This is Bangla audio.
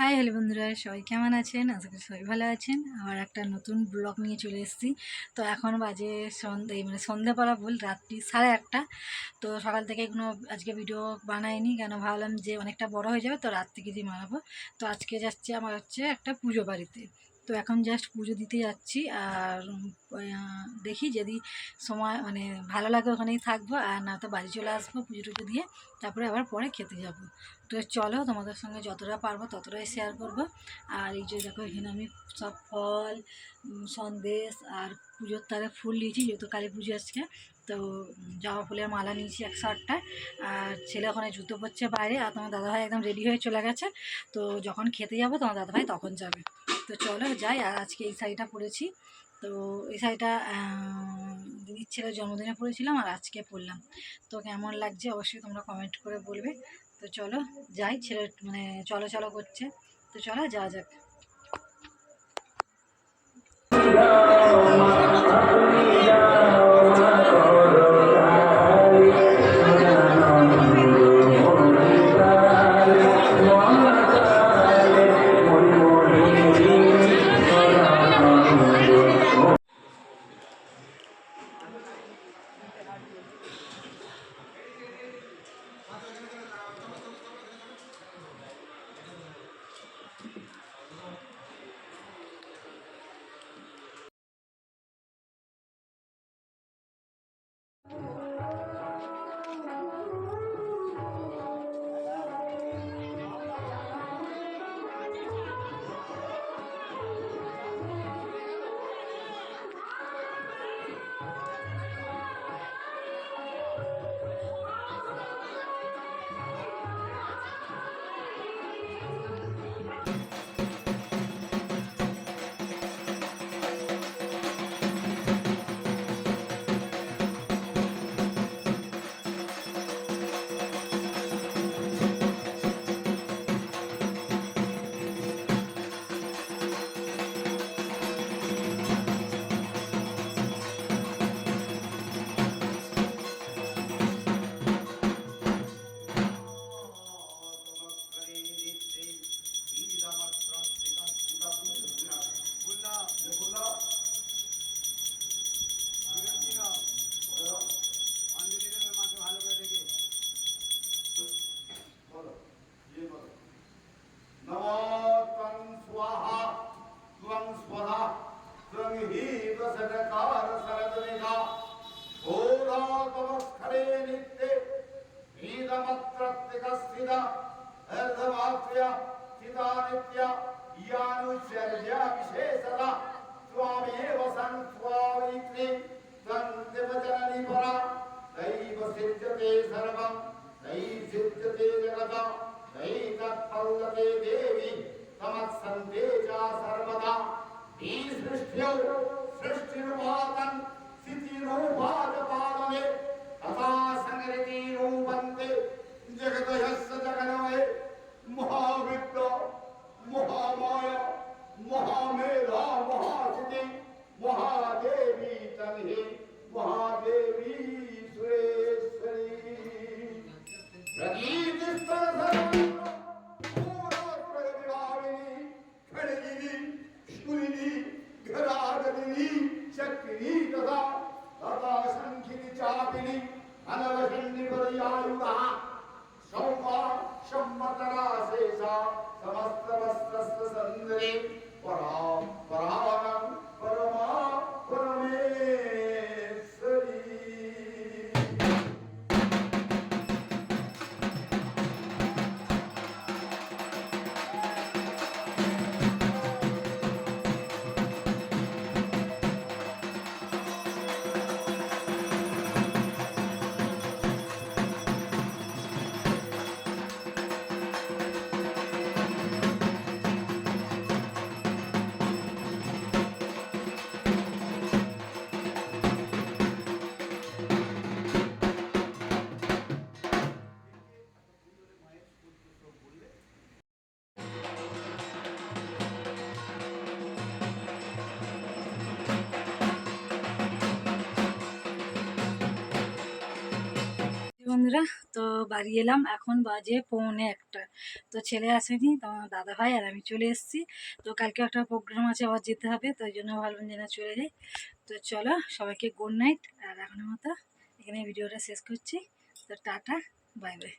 হাই হ্যালো বন্ধুরা, সবাই কেমন আছেন? আশা করি সবাই ভালো আছেন। আবার একটা নতুন ব্লগ নিয়ে চলে এসেছি। তো এখন বাজে সন্ধ্যেবেলা, ভুল রাত্রি 8:30। তো সকাল থেকে কোনো আজকে ভিডিও বানাইনি, কেন ভাবলাম যে অনেকটা বড় হয়ে যাবে, তো রাত থেকে দিয়ে বানাবো। তো আজকে যাচ্ছি আমার একটা পুজো বাড়িতে। তো এখন জাস্ট পুজো দিতে যাচ্ছি। আর দেখি যদি সময় ভালো লাগে ওখানেই থাকবো, আর না তো বাড়ি চলে আসবো পুজো টুজো দিয়ে। তারপরে আবার পরে খেতে যাব। তো চলো, তোমাদের সঙ্গে যতটা পারবো ততটাই শেয়ার করব। আর এই যে দেখো, এখানে আমি সব ফল, সন্দেশ আর পুজোর তারে ফুল নিয়েছি, যেহেতু কালী পুজো আজকে। তো জবা ফুলের মালা নিয়েছি 108টা। আর ছেলে ওখানে জুতো পরছে বাইরে, আর তোমার দাদাভাই একদম রেডি হয়ে চলে গেছে। তো যখন খেতে যাবো তোমার দাদাভাই তখন যাবে। তো চলো যাই। আর আজকে এই শাড়িটা পরেছি। তো এই শাড়িটা দিদির ছেলের জন্মদিনে পরেছিলাম, আর আজকে পরলাম। তো কেমন লাগছে অবশ্যই তোমরা কমেন্ট করে বলবে। তো চলো যাই, ছেলে চলো চলো করছে। তো চলো যাওয়া যাক। देवी तमत्सन्ते च सर्वदा सृष्टिर्वातन् स्थितिरूपादपादने तथा संहृतिरूपन्ते जगतयस्य जगन्मये महाविद्या महामाया महामेधा महासिद्धि महादेवी तन्हि महादेवी सुरेश्वरी प्रगीतिस्तरसर्वं चक्री तथा तथा संखिनी चापिनी अनवशन्नि पर्यायुधा सौमा सम्मतरा शेषा समस्त वस्त्रस्य संदरे परानं परमा परमेश्वरी বন্ধুরা, তো বাড়ি এলাম, এখন বাজে 1:45। তো ছেলে আসেনি, তো আমার দাদা ভাই আর আমি চলে এসেছি। তো কালকে একটা প্রোগ্রাম আছে, আবার যেতে হবে, তো ওই জন্য ভাবলাম যে না চলে যাই। তো চলো, সবাইকে গুড নাইট, আর এখনের মতো এখানে ভিডিওটা শেষ করছি। তো টাটা, বাই বাই।